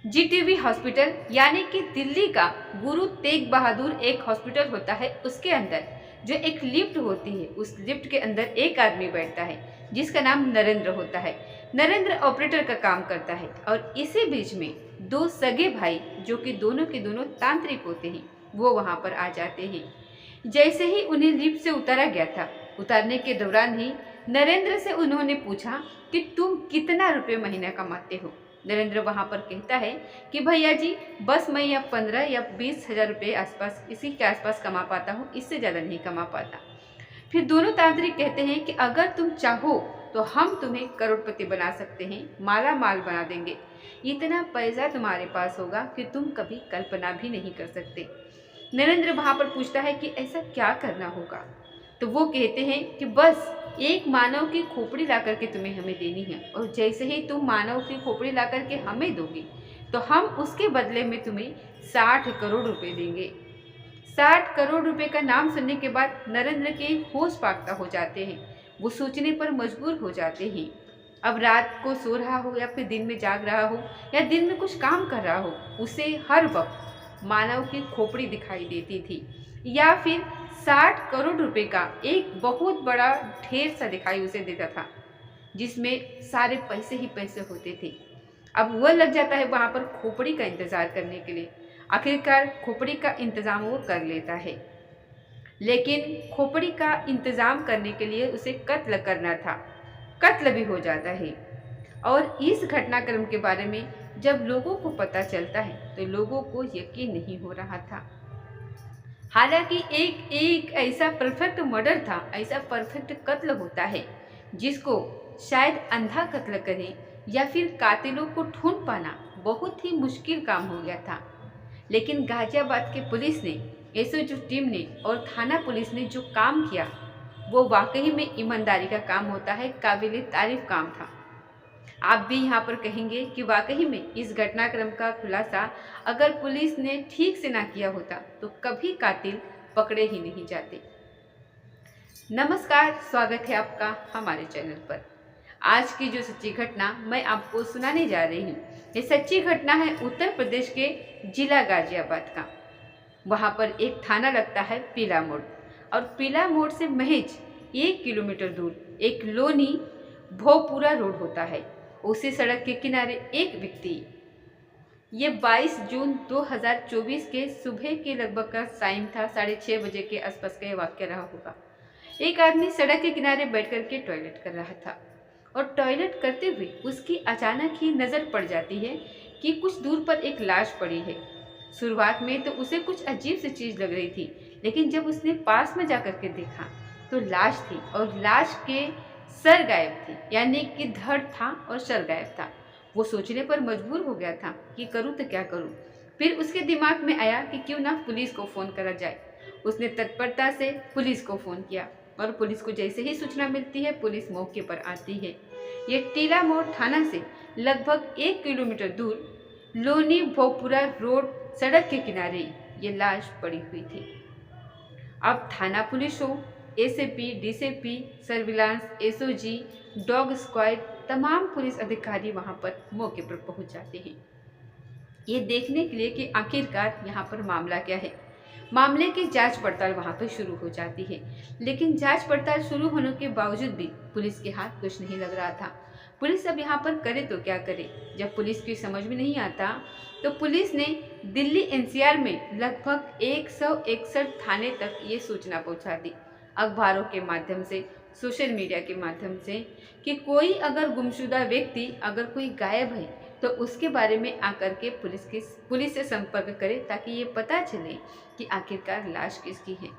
GTB hospital यानी कि दिल्ली का गुरु तेग बहादुर एक हॉस्पिटल होता है। उसके अंदर जो एक लिफ्ट होती है, उस लिफ्ट के अंदर एक आदमी बैठता है जिसका नाम नरेंद्र होता है। नरेंद्र ऑपरेटर का काम करता है और इसी बीच में दो सगे भाई जो कि दोनों के दोनों तांत्रिक होते हैं, वो वहां पर आ जाते हैं। जैसे ही उन्हें लिफ्ट से उतारा गया था, उतारने के दौरान ही नरेंद्र से उन्होंने पूछा कि तुम कितना रुपए महीना कमाते हो। नरेंद्र वहां पर कहता है कि भैया जी, बस मैं या 15 या 20 हजार रुपये आसपास, इसी के आसपास कमा पाता हूँ, इससे ज़्यादा नहीं कमा पाता। फिर दोनों तांत्रिक कहते हैं कि अगर तुम चाहो तो हम तुम्हें करोड़पति बना सकते हैं, माला माल बना देंगे। इतना पैसा तुम्हारे पास होगा कि तुम कभी कल्पना भी नहीं कर सकते। नरेंद्र वहां पर पूछता है कि ऐसा क्या करना होगा। तो वो कहते हैं कि बस एक मानव की खोपड़ी ला करके तुम्हें हमें देनी है, और जैसे ही तुम मानव की खोपड़ी ला करके हमें दोगे तो हम उसके बदले में तुम्हें 60 करोड़ रुपए देंगे। 60 करोड़ रुपए का नाम सुनने के बाद नरेंद्र के होश फाख्ता हो जाते हैं। वो सोचने पर मजबूर हो जाते हैं। अब रात को सो रहा हो या फिर दिन में जाग रहा हो या दिन में कुछ काम कर रहा हो, उसे हर वक्त मानव की खोपड़ी दिखाई देती थी, या फिर 60 करोड़ रुपए का एक बहुत बड़ा ढेर सा दिखाई उसे देता था, जिसमें सारे पैसे ही पैसे होते थे। अब वह लग जाता है वहां पर खोपड़ी का इंतजार करने के लिए। आखिरकार खोपड़ी का इंतजाम वो कर लेता है, लेकिन खोपड़ी का इंतजाम करने के लिए उसे कत्ल करना था। कत्ल भी हो जाता है। और इस घटनाक्रम के बारे में जब लोगों को पता चलता है तो लोगों को यकीन नहीं हो रहा था। हालांकि एक एक ऐसा परफेक्ट मर्डर था, ऐसा परफेक्ट कत्ल होता है जिसको शायद अंधा कत्ल करें या फिर कातिलों को ढूंढ पाना बहुत ही मुश्किल काम हो गया था। लेकिन गाजियाबाद के पुलिस ने, एसओजी टीम ने और थाना पुलिस ने जो काम किया वो वाकई में ईमानदारी का काम होता है, काबिल तारीफ काम था। आप भी यहाँ पर कहेंगे कि वाकई में इस घटनाक्रम का खुलासा अगर पुलिस ने ठीक से ना किया होता तो कभी कातिल पकड़े ही नहीं जाते। नमस्कार, स्वागत है आपका हमारे चैनल पर। आज की जो सच्ची घटना मैं आपको सुनाने जा रही हूँ, ये सच्ची घटना है उत्तर प्रदेश के जिला गाजियाबाद का। वहाँ पर एक थाना लगता है पीला मोड़, और पीला मोड़ से महज 1 किलोमीटर दूर एक लोनी भोपुरा रोड होता है। उसी सड़क के किनारे एक व्यक्ति, ये 22 जून 2024 के सुबह के लगभग का टाइम था, 6:30 बजे के आसपास का यह वाक्य रहा होगा। एक आदमी सड़क के किनारे बैठ करके टॉयलेट कर रहा था, और टॉयलेट करते हुए उसकी अचानक ही नज़र पड़ जाती है कि कुछ दूर पर एक लाश पड़ी है। शुरुआत में तो उसे कुछ अजीब सी चीज़ लग रही थी, लेकिन जब उसने पास में जा करके देखा तो लाश थी, और लाश के सर गायब थी, यानी कि धड़ था और सर गायब था। वो सोचने पर मजबूर हो गया था कि करूँ तो क्या करूँ। फिर उसके दिमाग में आया कि क्यों ना पुलिस को फ़ोन करा जाए। उसने तत्परता से पुलिस को फ़ोन किया, और पुलिस को जैसे ही सूचना मिलती है पुलिस मौके पर आती है। ये टीला मोड़ थाना से लगभग 1 किलोमीटर दूर लोनी भोपुरा रोड सड़क के किनारे ये लाश पड़ी हुई थी। अब थाना पुलिस हो, SAP, DCP, surveillance, SOG, dog squad, तमाम पुलिस अधिकारी वहां पर मौके पर पहुंच जाते हैं, ये देखने के लिए कि आखिरकार यहाँ पर मामला क्या है। मामले की जांच पड़ताल वहां पर शुरू हो जाती है, लेकिन जांच पड़ताल शुरू होने के बावजूद भी पुलिस के हाथ कुछ नहीं लग रहा था। पुलिस अब यहाँ पर करे तो क्या करे। जब पुलिस की समझ में नहीं आता तो पुलिस ने दिल्ली एनसीआर में लगभग 161 थाने तक ये सूचना पहुंचा दी, अखबारों के माध्यम से, सोशल मीडिया के माध्यम से, कि कोई अगर गुमशुदा व्यक्ति, अगर कोई गायब है तो उसके बारे में आकर के पुलिस से संपर्क करे, ताकि ये पता चले कि आखिरकार लाश किसकी है।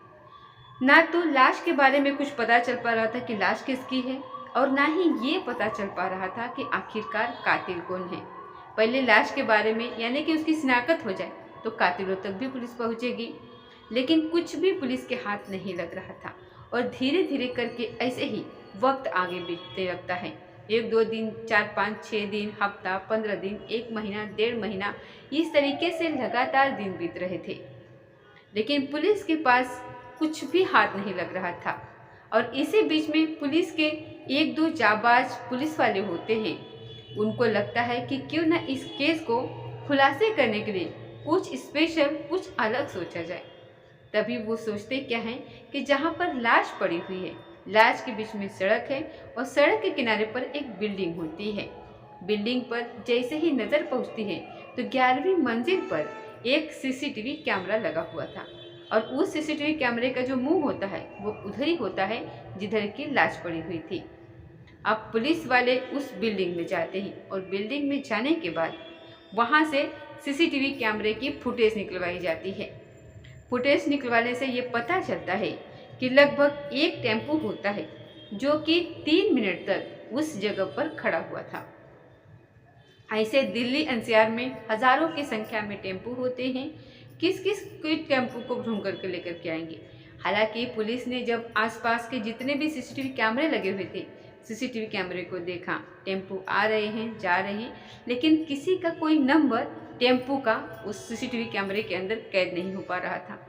ना तो लाश के बारे में कुछ पता चल पा रहा था कि लाश किसकी है, और ना ही ये पता चल पा रहा था कि आखिरकार कातिल कौन है। पहले लाश के बारे में, यानी कि उसकी शिनाख्त हो जाए तो कातिलों तक भी पुलिस पहुंचेगी, लेकिन कुछ भी पुलिस के हाथ नहीं लग रहा था। और धीरे धीरे करके ऐसे ही वक्त आगे बीतने लगता है। 1-2 दिन, 4-5, 6 दिन, हफ्ता, 15 दिन, 1 महीना, 1.5 महीना, इस तरीके से लगातार दिन बीत रहे थे, लेकिन पुलिस के पास कुछ भी हाथ नहीं लग रहा था। और इसी बीच में पुलिस के 1-2 जाबाज पुलिस वाले होते हैं, उनको लगता है कि क्यों ना इस केस को खुलासे करने के लिए कुछ स्पेशल, कुछ अलग सोचा जाए। तभी वो सोचते क्या हैं कि जहाँ पर लाश पड़ी हुई है, लाश के बीच में सड़क है और सड़क के किनारे पर एक बिल्डिंग होती है। बिल्डिंग पर जैसे ही नजर पहुंचती है तो 11वीं मंजिल पर एक सीसीटीवी कैमरा लगा हुआ था और उस सीसीटीवी कैमरे का जो मुंह होता है वो उधर ही होता है जिधर की लाश पड़ी हुई थी। अब पुलिस वाले उस बिल्डिंग में जाते हैं और बिल्डिंग में जाने के बाद वहां से सीसीटीवी कैमरे की फुटेज निकलवाई जाती है। फुटेज निकलवाने से ये पता चलता है कि लगभग एक टेम्पो होता है जो कि 3 मिनट तक उस जगह पर खड़ा हुआ था। ऐसे दिल्ली एनसीआर में हजारों की संख्या में टेम्पो होते हैं। किस किस टेम्पो को ढूंढ करके लेकर के आएंगे। हालांकि पुलिस ने जब आसपास के जितने भी सीसीटीवी कैमरे लगे हुए थे, सीसीटीवी कैमरे को देखा, टेम्पो आ रहे हैं, जा रहे हैं, लेकिन किसी का कोई नंबर टेम्पो का उस सीसीटीवी कैमरे के अंदर कैद नहीं हो पा रहा था।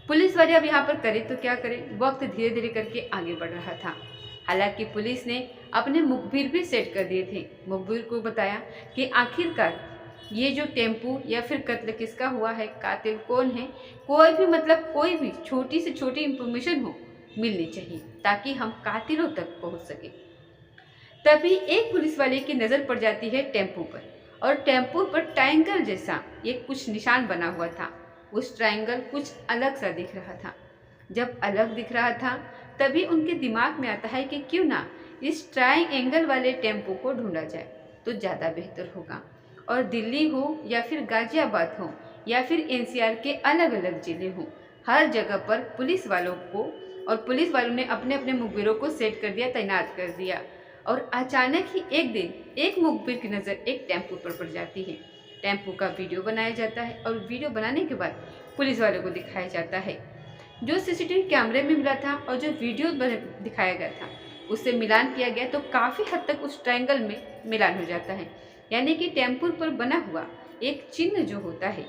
पुलिस वाले अब यहाँ पर करे तो क्या करे, वक्त धीरे धीरे करके आगे बढ़ रहा था। हालांकि पुलिस ने अपने मुखबिर भी सेट कर दिए थे। मुखबिर को बताया कि आखिरकार ये जो टेम्पो या फिर कत्ल किसका हुआ है, कातिल कौन है, कोई भी मतलब कोई भी छोटी से छोटी इंफॉर्मेशन हो मिलनी चाहिए ताकि हम कातिलों तक पहुंच सके। तभी एक पुलिस वाले की नज़र पड़ जाती है टेम्पो पर और टेम्पो पर ट्रायंगल जैसा एक कुछ निशान बना हुआ था। उस ट्रायंगल कुछ अलग सा दिख रहा था। जब अलग दिख रहा था तभी उनके दिमाग में आता है कि क्यों ना इस ट्रायंगल वाले टेम्पो को ढूंढा जाए तो ज़्यादा बेहतर होगा। और दिल्ली हो या फिर गाजियाबाद हो या फिर एनसीआर के अलग अलग जिले हों, हर जगह पर पुलिस वालों को और पुलिस वालों ने अपने अपने मुखबिरों को सेट कर दिया, तैनात कर दिया। और अचानक ही एक दिन एक मुखबिर की नज़र एक टेम्पो पर पड़ जाती है। टेम्पो का वीडियो बनाया जाता है और वीडियो बनाने के बाद पुलिस वालों को दिखाया जाता है। जो सीसीटीवी कैमरे में मिला था और जो वीडियो दिखाया गया था उससे मिलान किया गया तो काफ़ी हद तक उस ट्रायंगल में मिलान हो जाता है। यानी कि टेम्पो पर बना हुआ एक चिन्ह जो होता है,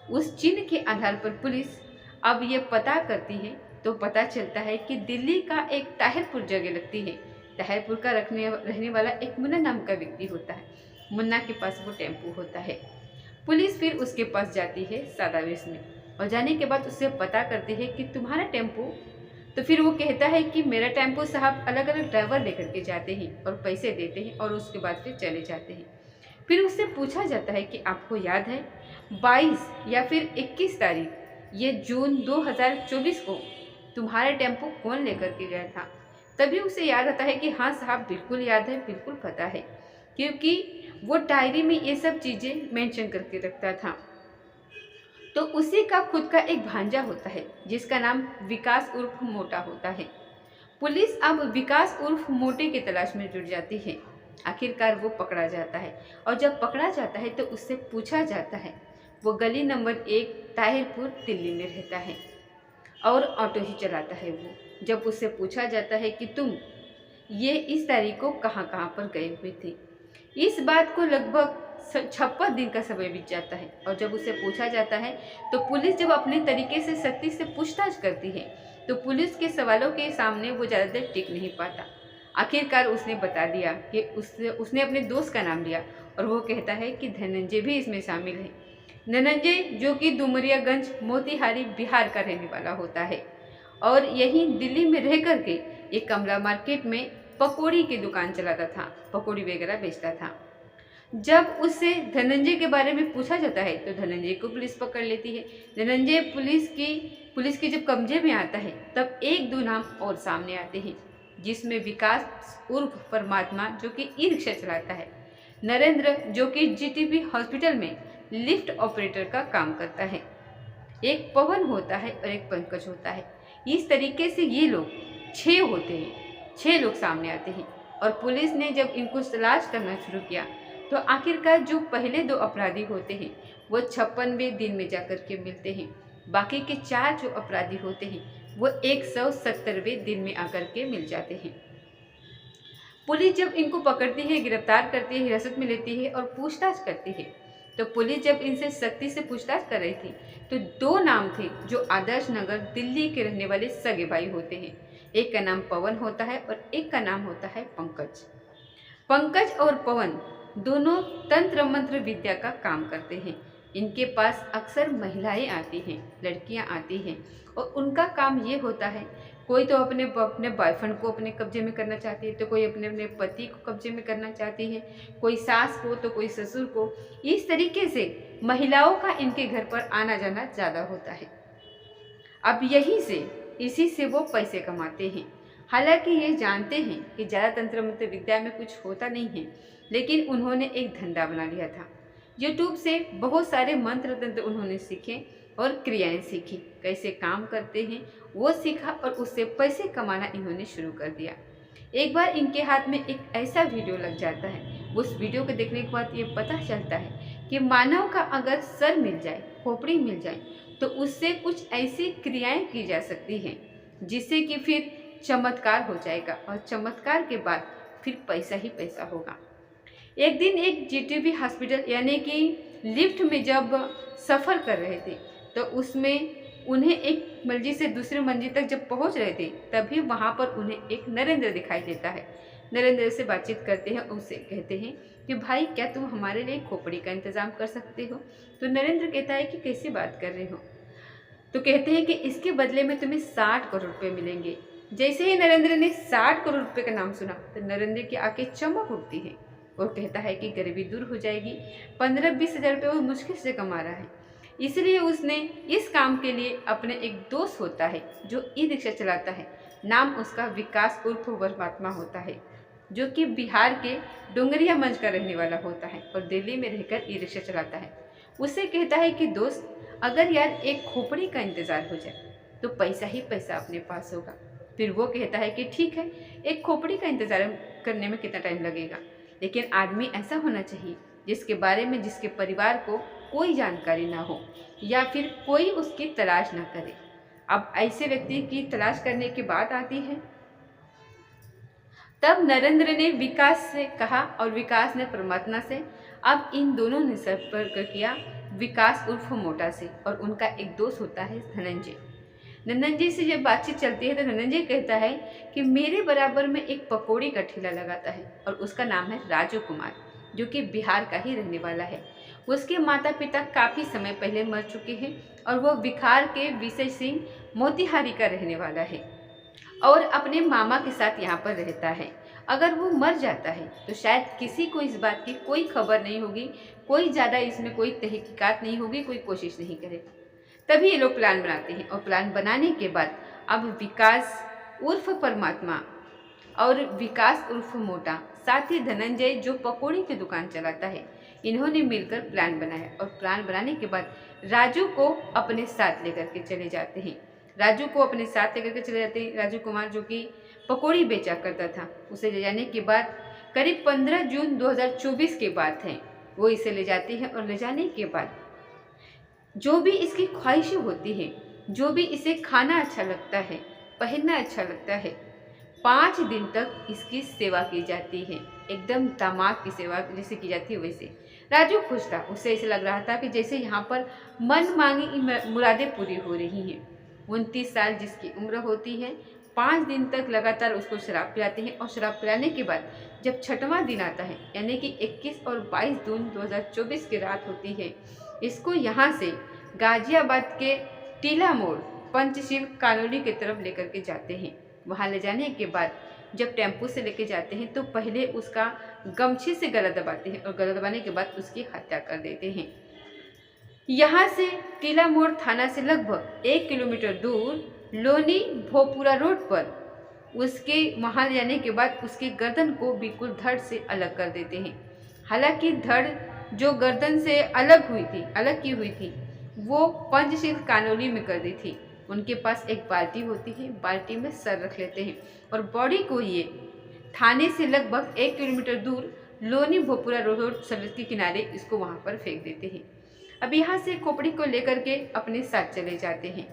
उस चिन्ह के आधार पर पुलिस अब ये पता करती है तो पता चलता है कि दिल्ली का एक ताहिरपुर जगह लगती है। ताहिरपुर का रहने वाला एक मुन्ना नाम का व्यक्ति होता है। मुन्ना के पास वो टेम्पो होता है। पुलिस फिर उसके पास जाती है सादा वेश में और जाने के बाद उससे पता करती है कि तुम्हारा टेम्पो, तो फिर वो कहता है कि मेरा टेम्पो साहब अलग अलग ड्राइवर लेकर के जाते हैं और पैसे देते हैं और उसके बाद फिर चले जाते हैं। फिर उससे पूछा जाता है कि आपको याद है 22 या फिर 21 तारीख ये जून 2024 को तुम्हारे टेम्पो कौन लेकर के गया था। तभी उसे याद आता है कि हाँ साहब बिल्कुल याद है, बिल्कुल पता है, क्योंकि वो डायरी में ये सब चीज़ें मेंशन करके रखता था। तो उसी का खुद का एक भांजा होता है जिसका नाम विकास उर्फ मोटा होता है। पुलिस अब विकास उर्फ मोटे की तलाश में जुट जाती है। आखिरकार वो पकड़ा जाता है और जब पकड़ा जाता है तो उससे पूछा जाता है। वो गली नंबर 1 ताहिरपुर दिल्ली में रहता है और ऑटो ही चलाता है। वो जब उससे पूछा जाता है कि तुम ये इस तारीख को कहाँ कहाँ पर गए हुए थे, इस बात को लगभग 56 दिन का समय बीत जाता है। और जब उसे पूछा जाता है तो पुलिस जब अपने तरीके से सख्ती से पूछताछ करती है तो पुलिस के सवालों के सामने वो ज़्यादा देर टिक नहीं पाता। आखिरकार उसने बता दिया कि उसने अपने दोस्त का नाम लिया और वो कहता है कि धनंजय भी इसमें शामिल है। धनंजय जो कि डुमरियागंज मोतिहारी बिहार का रहने वाला होता है और यहीं दिल्ली में रह करके एक कमला मार्केट में पकौड़ी की दुकान चलाता था, पकौड़ी वगैरह बेचता था। जब उससे धनंजय के बारे में पूछा जाता है तो धनंजय को पुलिस पकड़ लेती है। धनंजय पुलिस के जब कब्जे में आता है तब 1-2 नाम और सामने आते हैं, जिसमें विकास उर्फ परमात्मा जो कि ई रिक्शा चलाता है, नरेंद्र जो कि जीटीबी हॉस्पिटल में लिफ्ट ऑपरेटर का काम करता है, एक पवन होता है और एक पंकज होता है। इस तरीके से ये लोग 6 होते हैं, 6 लोग सामने आते हैं। और पुलिस ने जब इनको तलाश करना शुरू किया तो आखिरकार जो पहले 2 अपराधी होते हैं वो 56वें दिन में जाकर के मिलते हैं। बाकी के 4 जो अपराधी होते हैं वो 170वें दिन में आकर के मिल जाते हैं। पुलिस जब इनको पकड़ती है, गिरफ्तार करती है, हिरासत में लेती है और पूछताछ करती है तो पुलिस जब इनसे सख्ती से पूछताछ कर रही थी तो 2 नाम थे जो आदर्श नगर दिल्ली के रहने वाले सगे भाई होते हैं। एक का नाम पवन होता है और एक का नाम होता है पंकज। पंकज और पवन दोनों तंत्र मंत्र विद्या का काम करते हैं। इनके पास अक्सर महिलाएं आती हैं, लड़कियां आती हैं और उनका काम ये होता है, कोई तो अपने अपने बॉयफ्रेंड को अपने कब्जे में करना चाहती है, तो कोई अपने अपने पति को कब्जे में करना चाहती है, कोई सास को तो कोई ससुर को। इस तरीके से महिलाओं का इनके घर पर आना जाना ज़्यादा होता है। अब इसी से वो पैसे कमाते हैं। हालांकि ये जानते हैं कि ज़्यादा तंत्र मंत्र विद्या में कुछ होता नहीं है, लेकिन उन्होंने एक धंधा बना लिया था। यूट्यूब से बहुत सारे मंत्र तंत्र उन्होंने सीखे और क्रियाएं सीखी, कैसे काम करते हैं वो सीखा और उससे पैसे कमाना इन्होंने शुरू कर दिया। एक बार इनके हाथ में एक ऐसा वीडियो लग जाता है, उस वीडियो को देखने के बाद ये पता चलता है कि मानव का अगर सर मिल जाए, खोपड़ी मिल जाए, तो उससे कुछ ऐसी क्रियाएं की जा सकती हैं जिससे कि फिर चमत्कार हो जाएगा और चमत्कार के बाद फिर पैसा ही पैसा होगा। एक दिन एक जीटीबी हॉस्पिटल यानी कि लिफ्ट में जब सफ़र कर रहे थे, तो उसमें उन्हें एक मंजिल से दूसरी मंजिल तक जब पहुंच रहे थे, तभी वहां पर उन्हें एक नरेंद्र दिखाई देता है। नरेंद्र से बातचीत करते हैं, उससे कहते हैं कि भाई क्या तुम हमारे लिए खोपड़ी का इंतज़ाम कर सकते हो? तो नरेंद्र कहता है कि कैसी बात कर रहे हो? तो कहते हैं कि इसके बदले में तुम्हें 60 करोड़ रुपये मिलेंगे। जैसे ही नरेंद्र ने 60 करोड़ रुपये का नाम सुना, तो नरेंद्र की आंखें चमक उठती है और कहता है कि गरीबी दूर हो जाएगी। 15-20 हज़ार रुपये वो मुश्किल से कमा रहा है, इसलिए उसने इस काम के लिए अपने एक दोस्त होता है जो ई रिक्शा चलाता है, नाम उसका विकास उर्फ वर्मात्मा होता है, जो कि बिहार के डोंगरिया मंच का रहने वाला होता है और दिल्ली में रहकर ई रिक्शा चलाता है। उससे कहता है कि दोस्त, अगर यार एक खोपड़ी का इंतज़ार हो जाए तो पैसा ही पैसा अपने पास होगा। फिर वो कहता है कि ठीक है, एक खोपड़ी का इंतज़ार करने में कितना टाइम लगेगा, लेकिन आदमी ऐसा होना चाहिए जिसके बारे में जिसके परिवार को कोई जानकारी ना हो या फिर कोई उसकी तलाश ना करे। अब ऐसे व्यक्ति की तलाश करने की बात आती है। तब नरेंद्र ने विकास से कहा और विकास ने परमात्मा से। अब इन दोनों ने संपर्क किया विकास उर्फ मोटा से, और उनका एक दोस्त होता है धनंजय। धनंजय से जब बातचीत चलती है तो धनंजय कहता है कि मेरे बराबर में एक पकौड़ी का ठेला लगाता है और उसका नाम है राजू कुमार, जो कि बिहार का ही रहने वाला है। उसके माता पिता काफ़ी समय पहले मर चुके हैं और वह बिहार के विशेष सिंह मोतिहारी का रहने वाला है और अपने मामा के साथ यहाँ पर रहता है। अगर वो मर जाता है तो शायद किसी को इस बात की कोई खबर नहीं होगी, कोई ज़्यादा इसमें कोई तहकीकात नहीं होगी, कोई कोशिश नहीं करेगा। तभी ये लोग प्लान बनाते हैं और प्लान बनाने के बाद अब विकास उर्फ परमात्मा और विकास उर्फ मोटा, साथ ही धनंजय जो पकौड़ी की दुकान चलाता है, इन्होंने मिलकर प्लान बनाया और प्लान बनाने के बाद राजू को अपने साथ लेकर के चले जाते हैं। राजू राजू कुमार जो कि पकौड़ी बेचा करता था, उसे ले जाने के बाद करीब 15 जून 2024 के बात है, वो इसे ले जाती है और ले जाने के बाद जो भी इसकी ख्वाहिशें होती हैं, जो भी इसे खाना अच्छा लगता है, पहनना अच्छा लगता है, 5 दिन तक इसकी सेवा की जाती है, एकदम दामाद की सेवा जैसे की जाती है वैसे। राजू खुश था, उसे ऐसे लग रहा था कि जैसे यहाँ पर मन मांगी मुरादें पूरी हो रही हैं। 29 साल जिसकी उम्र होती है, 5 दिन तक लगातार उसको शराब पिलाते हैं और शराब पिलाने के बाद जब 6वां दिन आता है, यानी कि 21 और 22 जून 2024 की रात होती है, इसको यहाँ से गाजियाबाद के टीला मोड़ पंचशील कॉलोनी की तरफ लेकर के जाते हैं। वहाँ ले जाने के बाद जब टेम्पो से लेके जाते हैं तो पहले उसका गमछे से गला दबाते हैं और गला दबाने के बाद उसकी हत्या कर देते हैं। यहाँ से टीला मोड़ थाना से लगभग 1 किलोमीटर दूर लोनी भोपुरा रोड पर उसके वहाँ ले जाने के बाद उसकी गर्दन को बिल्कुल धड़ से अलग कर देते हैं। हालांकि धड़ जो गर्दन से अलग की हुई थी, वो पंचशील कॉलोनी में कर दी थी। उनके पास एक बाल्टी होती है, बाल्टी में सर रख लेते हैं और बॉडी को ये थाने से लगभग 1 किलोमीटर दूर लोनी भोपुरा रोड सड़क के किनारे इसको वहाँ पर फेंक देते हैं। अब यहाँ से खोपड़ी को लेकर के अपने साथ चले जाते हैं।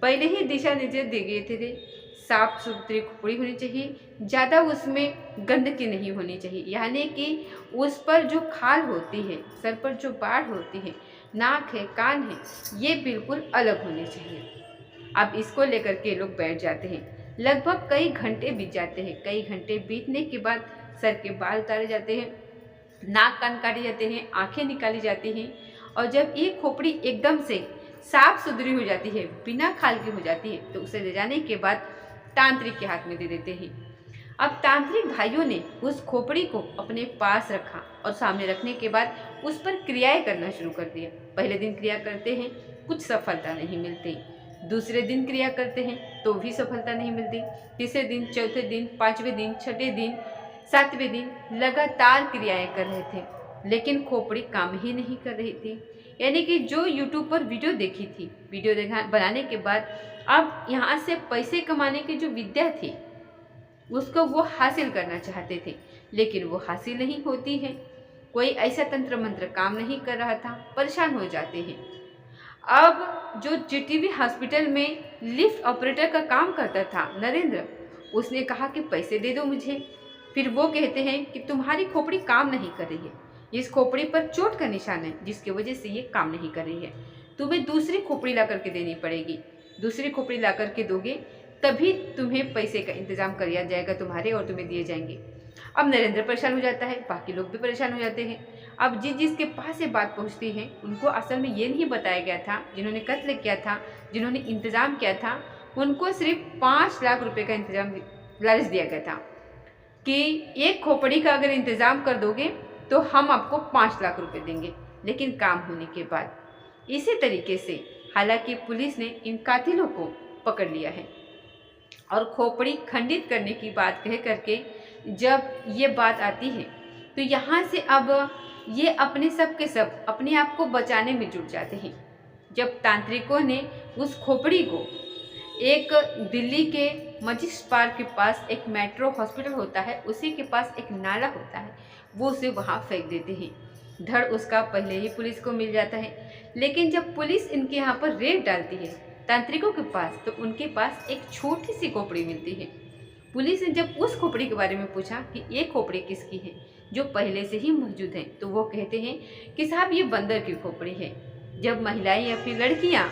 पहले ही दिशा निर्देश दे गए थे, साफ सुथरी खोपड़ी होनी चाहिए, ज़्यादा उसमें गंदगी नहीं होनी चाहिए, यानी कि उस पर जो खाल होती है, सर पर जो बाढ़ होती है, नाक है, कान है, ये बिल्कुल अलग होने चाहिए। अब इसको लेकर के लोग बैठ जाते हैं। लगभग कई घंटे बीत जाते हैं। कई घंटे बीतने के बाद सर के बाल उतारे जाते हैं, नाक कान काटे जाते हैं, आंखें निकाली जाती हैं। और जब एक खोपड़ी एकदम से साफ सुथरी हो जाती है, बिना खाल की हो जाती है, तो उसे ले जाने के बाद तांत्रिक के हाथ में दे देते हैं। अब तांत्रिक भाइयों ने उस खोपड़ी को अपने पास रखा और सामने रखने के बाद उस पर क्रियाएं करना शुरू कर दिया। पहले दिन क्रिया करते हैं, कुछ सफलता नहीं मिलती। दूसरे दिन क्रिया करते हैं तो भी सफलता नहीं मिलती। तीसरे दिन, चौथे दिन, पांचवें दिन, छठे दिन, सातवें दिन लगातार क्रियाएं कर रहे थे, लेकिन खोपड़ी काम ही नहीं कर रही थी। यानी कि जो यूट्यूब पर वीडियो देखी थी, वीडियो बनाने के बाद अब यहाँ से पैसे कमाने की जो विद्या थी उसको वो हासिल करना चाहते थे, लेकिन वो हासिल नहीं होती है। कोई ऐसा तंत्र मंत्र काम नहीं कर रहा था, परेशान हो जाते हैं। अब जो जीटीवी हॉस्पिटल में लिफ्ट ऑपरेटर का काम करता था नरेंद्र, उसने कहा कि पैसे दे दो मुझे। फिर वो कहते हैं कि तुम्हारी खोपड़ी काम नहीं कर रही है, इस खोपड़ी पर चोट का निशान है जिसकी वजह से ये काम नहीं कर रही है, तुम्हें दूसरी खोपड़ी ला करके देनी पड़ेगी। दूसरी खोपड़ी ला करके दोगे तभी तुम्हें पैसे का इंतजाम किया जाएगा तुम्हारे, और तुम्हें दिए जाएंगे। अब नरेंद्र परेशान हो जाता है, बाकी लोग भी परेशान हो जाते हैं। अब जिसके पास ये बात पहुंचती है उनको असल में ये नहीं बताया गया था, जिन्होंने कत्ल किया था, जिन्होंने इंतजाम किया था, उनको सिर्फ 5 लाख रुपए का इंतजाम लालच दिया गया था कि एक खोपड़ी का अगर इंतजाम कर दोगे तो हम आपको 5 लाख रुपए देंगे, लेकिन काम होने के बाद। इसी तरीके से हालांकि पुलिस ने इन कातिलों को पकड़ लिया है और खोपड़ी खंडित करने की बात कह करके जब ये बात आती है तो यहाँ से अब ये अपने सब के सब अपने आप को बचाने में जुट जाते हैं। जब तांत्रिकों ने उस खोपड़ी को एक दिल्ली के मजिस्ट्रेट पार्क के पास एक मेट्रो हॉस्पिटल होता है, उसी के पास एक नाला होता है, वो उसे वहाँ फेंक देते हैं। धड़ उसका पहले ही पुलिस को मिल जाता है। लेकिन जब पुलिस इनके यहाँ पर रेड डालती है तांत्रिकों के पास, तो उनके पास एक छोटी सी खोपड़ी मिलती है। पुलिस ने जब उस खोपड़ी के बारे में पूछा कि ये खोपड़ी किसकी है, जो पहले से ही मौजूद है, तो वो कहते हैं कि साहब ये बंदर की खोपड़ी है। जब महिलाएं या फिर लड़कियां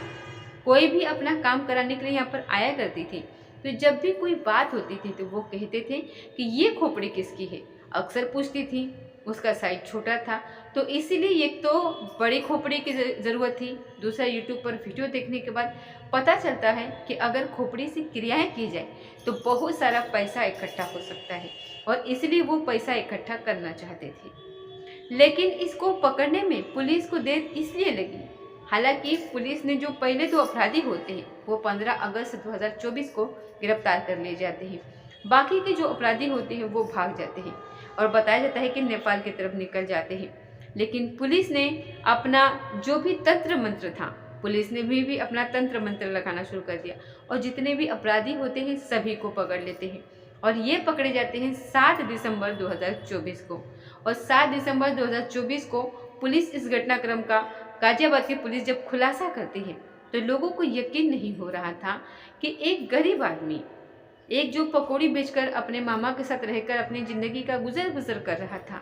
कोई भी अपना काम कराने के लिए यहाँ पर आया करती थी, तो जब भी कोई बात होती थी तो वो कहते थे कि ये खोपड़ी किसकी है। अक्सर पूछती थी, उसका साइज छोटा था, तो इसीलिए एक तो बड़ी खोपड़ी की ज़रूरत थी, दूसरा यूट्यूब पर वीडियो देखने के बाद पता चलता है कि अगर खोपड़ी से क्रियाएं की जाए तो बहुत सारा पैसा इकट्ठा हो सकता है, और इसलिए वो पैसा इकट्ठा करना चाहते थे। लेकिन इसको पकड़ने में पुलिस को देर इसलिए लगी, हालांकि पुलिस ने जो पहले 2 अपराधी होते हैं वो 15 अगस्त 2024 को गिरफ्तार कर लिए जाते हैं। बाकी के जो अपराधी होते हैं वो भाग जाते हैं और बताया जाता है कि नेपाल की तरफ निकल जाते हैं। लेकिन पुलिस ने अपना जो भी तंत्र मंत्र था, पुलिस ने भी अपना तंत्र मंत्र लगाना शुरू कर दिया, और जितने भी अपराधी होते हैं सभी को पकड़ लेते हैं। और ये पकड़े जाते हैं 7 दिसंबर 2024 को। और 7 दिसंबर 2024 को पुलिस इस घटनाक्रम का गाजियाबाद की पुलिस जब खुलासा करती है तो लोगों को यकीन नहीं हो रहा था कि एक गरीब आदमी, एक जो पकौड़ी बेचकर अपने मामा के साथ रहकर अपनी ज़िंदगी का गुजर बसर कर रहा था,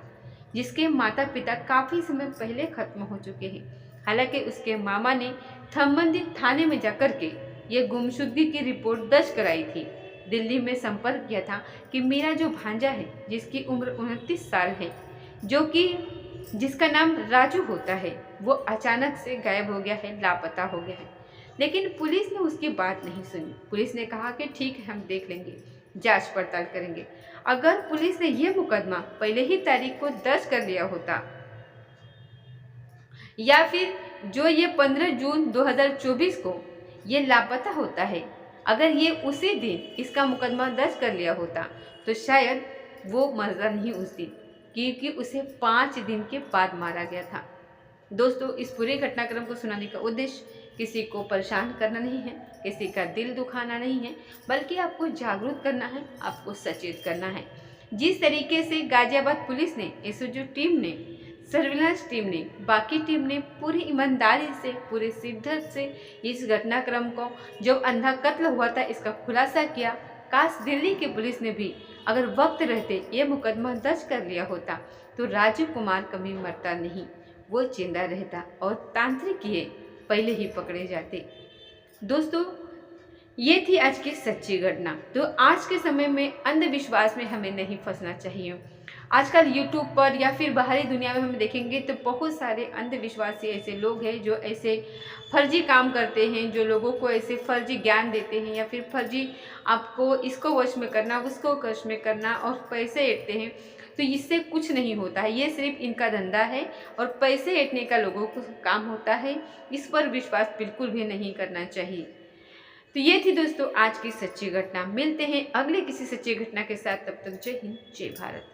जिसके माता पिता काफ़ी समय पहले ख़त्म हो चुके हैं। हालांकि उसके मामा ने संबंधित थाने में जाकर के ये गुमशुदगी की रिपोर्ट दर्ज कराई थी, दिल्ली में संपर्क किया था कि मेरा जो भांजा है जिसकी उम्र 29 साल है, जिसका नाम राजू होता है, वो अचानक से गायब हो गया है, लापता हो गया है। लेकिन पुलिस ने उसकी बात नहीं सुनी। पुलिस ने कहा कि ठीक है, हम देख लेंगे, जांच पड़ताल करेंगे। अगर पुलिस ने यह मुकदमा पहले ही तारीख को दर्ज कर लिया होता, या फिर जो ये 15 जून 2024 को ये लापता होता है, अगर ये उसी दिन इसका मुकदमा दर्ज कर लिया होता तो शायद वो मरता नहीं उस दिन, क्योंकि उसे 5 दिन के बाद मारा गया था। दोस्तों, इस पूरे घटनाक्रम को सुनाने का उद्देश्य किसी को परेशान करना नहीं है, किसी का दिल दुखाना नहीं है, बल्कि आपको जागरूक करना है, आपको सचेत करना है। जिस तरीके से गाजियाबाद पुलिस ने, एसओजी टीम ने, सर्विलांस टीम ने, बाकी टीम ने पूरी ईमानदारी से, पूरे शिद्दत से इस घटनाक्रम को, जो अंधा कत्ल हुआ था, इसका खुलासा किया। काश दिल्ली की पुलिस ने भी अगर वक्त रहते ये मुकदमा दर्ज कर लिया होता तो राजीव कुमार कभी मरता नहीं, वो जिंदा रहता और तांत्रिक ये पहले ही पकड़े जाते। दोस्तों, ये थी आज की सच्ची घटना। तो आज के समय में अंधविश्वास में हमें नहीं फंसना चाहिए। आजकल यूट्यूब पर या फिर बाहरी दुनिया में हम देखेंगे तो बहुत सारे अंधविश्वासी ऐसे लोग हैं जो ऐसे फर्जी काम करते हैं, जो लोगों को ऐसे फर्जी ज्ञान देते हैं या फिर फर्जी आपको इसको वश में करना, उसको वश में करना और पैसे ऐंठते हैं। तो इससे कुछ नहीं होता है, ये सिर्फ इनका धंधा है और पैसे ऐंठने का लोगों को काम होता है। इस पर विश्वास बिल्कुल भी नहीं करना चाहिए। तो ये थी दोस्तों आज की सच्ची घटना। मिलते हैं अगले किसी सच्ची घटना के साथ, तब तक जय हिंद जय भारत।